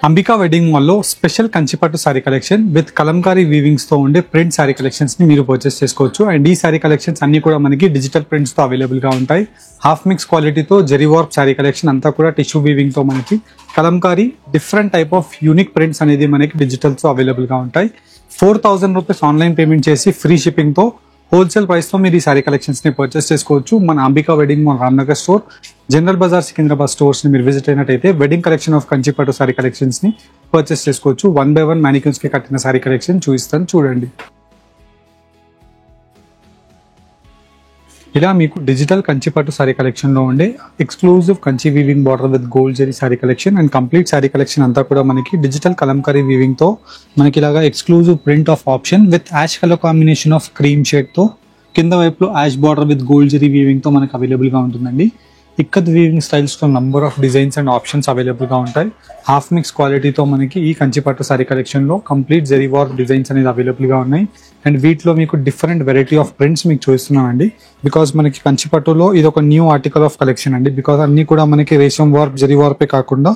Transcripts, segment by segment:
Ambika wedding మాల్లో special Kanchipattu sari collection with Kalamkari weavings తో ఉండే ప్రింట్ సారీ కలెక్షన్స్ ని మీరు పర్చేస్ చేసుకోవచ్చు. అండ్ ఈ సారీ కలెక్షన్స్ అన్ని కూడా మనకి డిజిటల్ ప్రింట్స్ తో అవైలబుల్ గా ఉంటాయి. హాఫ్ మిక్స్ క్వాలిటీతో జెరీ వార్ప్ సారీ కలెక్షన్ అంతా కూడా టిష్యూ వీవింగ్ తో మనకి Kalamkari different type of unique prints అనేది మనకి డిజిటల్ తో అవైలబుల్ గా ఉంటాయి. 4,000 రూపీస్ ఆన్లైన్ పేమెంట్ చేసి ఫ్రీ షిప్పింగ్ తో హోల్సేల్ ప్రైస్ తో మీరు ఈ సారీ కలెక్షన్స్ ని పర్చేస్ చేసుకోవచ్చు. మన Ambika wedding mall Ramnagar store, general Bazaar Secunderabad stores ని మీరు విజిట్ అయినట్టయితే wedding collection of Kanchipattu sari collections ని పర్చేస్ చేసుకోవచ్చు. 1 by 1 మ్యానిక్యూన్స్ కి కట్టిన సారీ కలెక్షన్ చూపిస్తాను చూడండి. ఇలా మీకు డిజిటల్ కంచిపట్టు సారీ కలెక్షన్ లో ఉండే exclusive Kanchi weaving border with gold zari sari collection and complete sari collection అంతా కూడా మనకి డిజిటల్ కలంకారీ వీవింగ్ తో మనకి ఇలాగా exclusive print of option with ash colour combination of cream shade తో కింద వైపులో ash border with gold zari weaving తో మనకి అవైలబుల్ గా ఉంటుందండి. ఇక్కత్ వీవింగ్ స్టైల్స్ తో number of designs and options available గా ఉంటాయి. హాఫ్ మిక్స్ క్వాలిటీతో మనకి ఈ కంచిపట్టు సారీ కలెక్షన్ లో కంప్లీట్ జెరీ వార్ప్ డిజైన్స్ అనేది అవైలబుల్ గా ఉన్నాయి. అండ్ వీటిలో మీకు డిఫరెంట్ వెరైటీ ఆఫ్ ప్రింట్స్ మీకు చూస్తున్నామండి. బికాస్ మనకి కంచిపట్టులో ఇది ఒక న్యూ ఆర్టికల్ ఆఫ్ కలెక్షన్ అండి. బికాస్ అన్ని కూడా మనకి రేషం వార్ప్ జెరీ వార్పే కాకుండా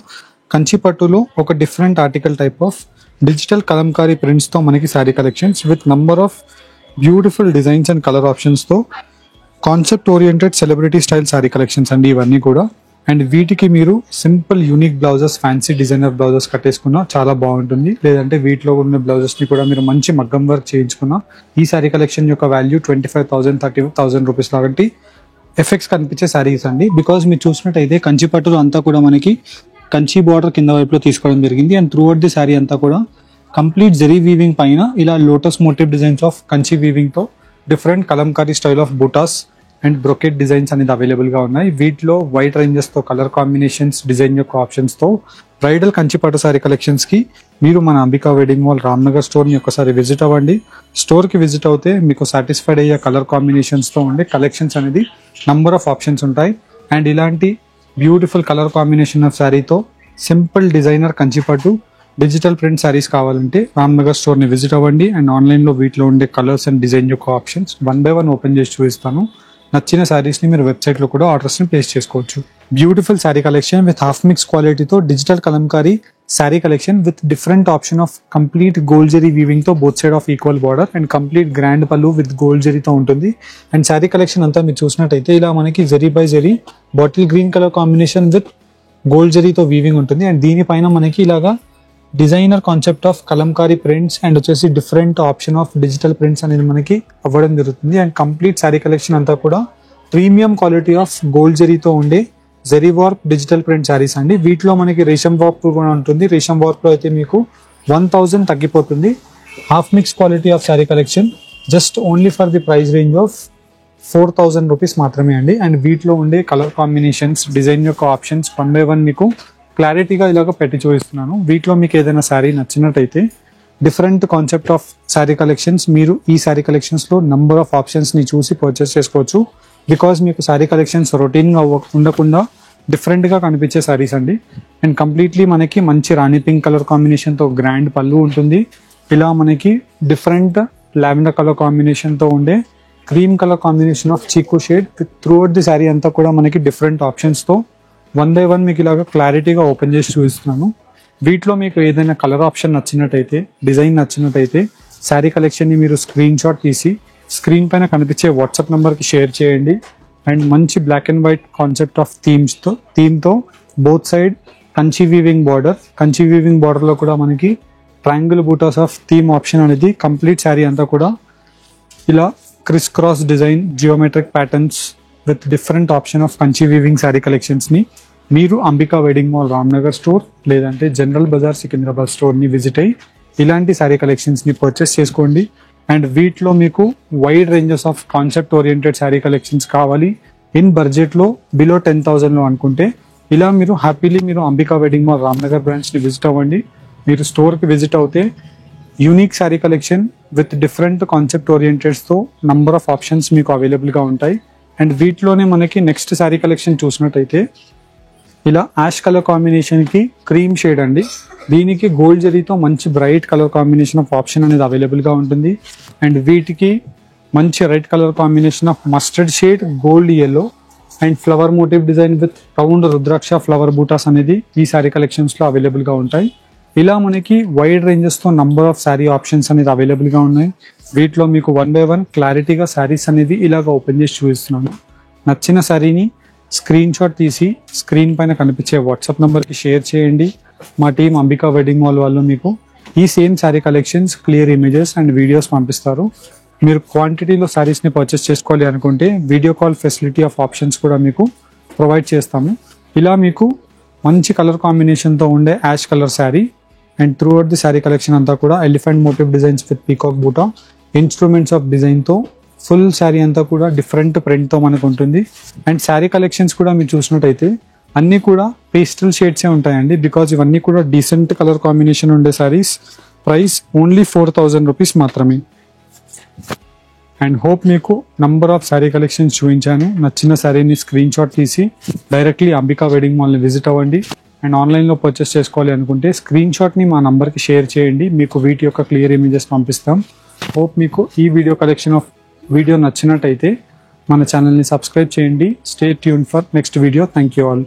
కంచిపట్టులో ఒక different article type of digital Kalamkari prints తో మనకి sari collections with number of beautiful designs and colour options తో concept oriented celebrity style sari collections అండి ఇవన్నీ కూడా. అండ్ వీటికి మీరు simple unique blouses, fancy designer blouses కట్టేసుకున్నా చాలా బాగుంటుంది. లేదంటే వీటిలో ఉన్న బ్లౌజెస్ ని కూడా మీరు మంచి మగ్గం వర్క్ చేయించుకున్నా ఈ సారీ కలెక్షన్ యొక్క వాల్యూ 25,000 30,000 రూపీస్ లాంటి ఎఫెక్ట్స్ కనిపించే సారీస్ అండి. బికాస్ మీరు చూసినట్టయితే కంచిపట్టులో అంతా కూడా మనకి కంచి బార్డర్ కింద వైపులో తీసుకోవడం జరిగింది. And throughout the sari అంతా కూడా కంప్లీట్ జెరీ వీవింగ్ పైన ఇలా lotus motif designs of Kanchi weaving తో different Kalamkari style of butas and brocade designs అనేది అవైలబుల్ గా ఉన్నాయి. వీటిలో వైట్ రేంజెస్ తో కలర్ కాంబినేషన్స్, డిజైన్ యొక్క ఆప్షన్స్ తో బ్రైడల్ కంచిపట్టు సారీ కలెక్షన్స్ కి మీరు మన Ambika wedding mall Ramnagar store ని ఒకసారి విజిట్ అవ్వండి. స్టోర్ కి విజిట్ అవుతే మీకు సాటిస్ఫైడ్ అయ్యే కలర్ కాంబినేషన్స్ తో ఉండే కలెక్షన్స్ అనేది నంబర్ ఆఫ్ ఆప్షన్స్ ఉంటాయి. అండ్ ఇలాంటి బ్యూటిఫుల్ కలర్ కాంబినేషన్ ఆఫ్ శారీతో simple designer Kanchipattu digital print saris కావాలంటే రామ్నగర్ స్టోర్ ని విజిట్ అవ్వండి. అండ్ ఆన్లైన్ లో వీటిలో ఉండే కలర్స్ అండ్ డిజైన్ యొక్క ఆప్షన్స్ 1 by 1 ఓపెన్ చేసి చూపిస్తాను. నచ్చిన శారీస్ ని మీరు వెబ్సైట్ లో కూడా ఆర్డర్స్ ని ప్లేస్ చేసుకోవచ్చు. Beautiful sari collection with half mix క్వాలిటీతో digital Kalamkari sari collection with different option of complete gold zari weaving తో both side of equal border and complete grand pallu with gold జెరీతో ఉంటుంది. అండ్ శారీ కలెక్షన్ అంతా మీరు చూసినట్టయితే ఇలా మనకి zari by zari bottle green colour combination with gold జెరీతో వీవింగ్ ఉంటుంది. అండ్ దీనిపైన మనకి ఇలాగా designer concept of Kalamkari prints and వచ్చేసి different option of digital prints అనేది మనకి అవ్వడం జరుగుతుంది. అండ్ కంప్లీట్ శారీ కలెక్షన్ అంతా కూడా ప్రీమియం క్వాలిటీ ఆఫ్ గోల్డ్ జెరీతో ఉండే zari warp digital print saris అండి. వీటిలో మనకి రేషం వార్ప్ కూడా ఉంటుంది. రేషం వార్ప్ లో అయితే మీకు 1,000 తగ్గిపోతుంది. Half mix quality of sari collection just only for the price range of 4,000 rupees మాత్రమే అండి. అండ్ వీటిలో ఉండే కలర్ కాంబినేషన్స్, డిజైన్ యొక్క ఆప్షన్స్ 1 by 1 మీకు క్లారిటీగా ఇలాగ పెట్టి చూపిస్తున్నాను. వీటిలో మీకు ఏదైనా శారీ నచ్చినట్టయితే different concept of sari collections మీరు ఈ శారీ కలెక్షన్స్ లో నంబర్ ఆఫ్ ఆప్షన్స్ ని చూసి పర్చేస్ చేసుకోవచ్చు. బికాస్ మీకు శారీ కలెక్షన్స్ రొటీన్ గా ఉండకుండా డిఫరెంట్ గా కనిపించే శారీస్ అండి. అండ్ కంప్లీట్లీ మనకి మంచి రాణి పింక్ కలర్ కాంబినేషన్ తో గ్రాండ్ పళ్ళు ఉంటుంది. ఇలా మనకి డిఫరెంట్ లావెండర్ కలర్ కాంబినేషన్ తో ఉండే క్రీమ్ కలర్ కాంబినేషన్ ఆఫ్ చీకు shade through out the sari అంతా కూడా మనకి డిఫరెంట్ ఆప్షన్స్ తో 1 by 1 మీకు ఇలాగా క్లారిటీగా ఓపెన్ చేసి చూపిస్తున్నాను. వీటిలో మీకు ఏదైనా కలర్ ఆప్షన్ నచ్చినట్టయితే, డిజైన్ నచ్చినట్టయితే శారీ కలెక్షన్ ని మీరు స్క్రీన్ షాట్ తీసి స్క్రీన్ పైన కనిపించే వాట్సాప్ నంబర్ కి షేర్ చేయండి. అండ్ మంచి black and white concept of theme తో both side Kanchi weaving border లో కూడా మనకి triangle butas of theme option అనేది కంప్లీట్ శారీ అంతా కూడా ఇలా criss cross design geometric patterns with different option of Kanchi weaving sari collections ని మీరు Ambika wedding mall Ramnagar store లేదంటే జనరల్ బజార్ సికింద్రాబాద్ స్టోర్ ని విజిట్ అయ్యి ఇలాంటి శారీ కలెక్షన్స్ ని పర్చేస్ చేసుకోండి. అండ్ వీటిలో మీకు wide ranges of concept oriented sari collections కావాలి ఇన్ బడ్జెట్ లో బిలో 10,000 లో అనుకుంటే ఇలా మీరు హ్యాపీలీ మీరు Ambika wedding mall Ramnagar branch ని విజిట్ అవ్వండి. మీరు స్టోర్ కి విజిట్ అవుతే unique sari collection with different concept orienteds తో నంబర్ ఆఫ్ ఆప్షన్స్ మీకు అవైలబుల్ గా ఉంటాయి. అండ్ వీటిలోనే మనకి నెక్స్ట్ శారీ కలెక్షన్ చూసినట్టయితే ఇలా యాష్ కలర్ కాంబినేషన్ కి క్రీమ్ షేడ్ అండి. దీనికి గోల్డ్ జెరీతో మంచి bright colour combination of option అనేది అవైలబుల్ గా ఉంటుంది. అండ్ వీటికి మంచి red colour combination of mustard shade, gold yellow and flower motif design with round rudraksha flower buttas అనేది ఈ సారీ కలెక్షన్స్ లో అవైలబుల్ గా ఉంటాయి. ఇలా మనకి వైడ్ రేంజెస్తో నంబర్ ఆఫ్ శారీ ఆప్షన్స్ అనేది అవైలబుల్గా ఉన్నాయి. వీటిలో మీకు 1 by 1 క్లారిటీగా శారీస్ అనేది ఇలాగ ఓపెన్ చేసి చూపిస్తున్నాను. నచ్చిన శారీని స్క్రీన్ షాట్ తీసి స్క్రీన్ పైన కనిపించే వాట్సాప్ నెంబర్కి షేర్ చేయండి. మా టీం అంబికా వెడ్డింగ్ మాల్ వాళ్ళు మీకు ఈ same sari collections, clear images and videos పంపిస్తారు. మీరు క్వాంటిటీలో శారీస్ని పర్చేస్ చేసుకోవాలి అనుకుంటే video call facility of options కూడా మీకు ప్రొవైడ్ చేస్తాము. ఇలా మీకు మంచి కలర్ కాంబినేషన్తో ఉండే ash colour sari and throughout the sari collection అంతా కూడా elephant motif designs with peacock buta, instruments of డిజైన్తో ఫుల్ శారీ అంతా కూడా డిఫరెంట్ ప్రింట్తో మనకు ఉంటుంది. అండ్ శారీ కలెక్షన్స్ కూడా మీరు చూసినట్టయితే అన్నీ కూడా పేస్టల్ షేడ్సే ఉంటాయండి. బికాజ్ ఇవన్నీ కూడా డీసెంట్ కలర్ కాంబినేషన్ ఉండే శారీస్. ప్రైస్ ఓన్లీ 4,000 రూపీస్ మాత్రమే. అండ్ హోప్ మీకు నంబర్ ఆఫ్ శారీ కలెక్షన్స్ చూపించాను. నచ్చిన శారీని స్క్రీన్ షాట్ తీసి డైరెక్ట్లీ అంబికా వెడ్డింగ్ మాల్ని విజిట్ అవ్వండి. అండ్ ఆన్లైన్లో పర్చేస్ చేసుకోవాలి అనుకుంటే స్క్రీన్ షాట్ని మా నంబర్కి షేర్ చేయండి. మీకు వీటి యొక్క క్లియర్ ఇమేజెస్ పంపిస్తాం. హోప్ మీకు ఈ వీడియో నచ్చినట్టయితే మన ఛానల్ని సబ్స్క్రైబ్ చేయండి. Stay tune for next video. Thank you all.